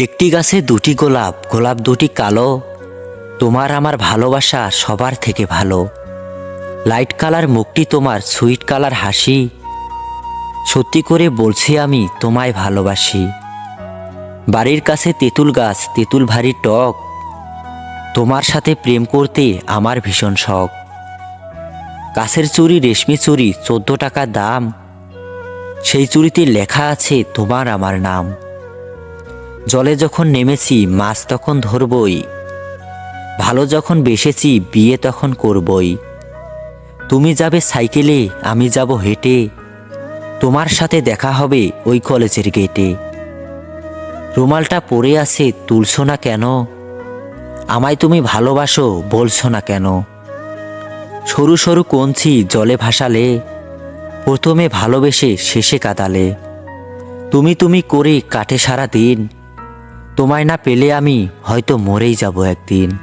একটি গাছে দুটি গোলাপ, গোলাপ দুটি কালো। তোমার আমার ভালোবাসা সবার থেকে ভালো। লাইট কালার মুখটি তোমার, সুইট কালার হাসি। সত্যি করে বলছি আমি তোমায় ভালোবাসি। বাড়ির কাছে তেঁতুল গাছ, তেঁতুল ভারী টক। তোমার সাথে প্রেম করতে আমার ভীষণ শখ। কাছের চুড়ি, রেশমি চুড়ি, 14 টাকা দাম। সেই চুড়িতে লেখা আছে তোমার আমার নাম। জলে যখন নেমেছি মাছ তখন ধরবই। ভালো যখন বেসেছি বিয়ে তখন করবই। তুমি যাবে সাইকেলে, আমি যাব হেঁটে। তোমার সাথে দেখা হবে ওই কলেজের গেটে। রুমালটা পরে আছে, তুলছো না কেন? আমায় তুমি ভালোবাসো, বলছো না কেন? সরু সরু কঞ্চি জলে ভাসালে, প্রথমে ভালোবেসে শেষে কাঁদালে। তুমি তুমি করে কাটে সারা দিন। তোমায় না পেলে আমি হয়তো মরেই যাব একদিন।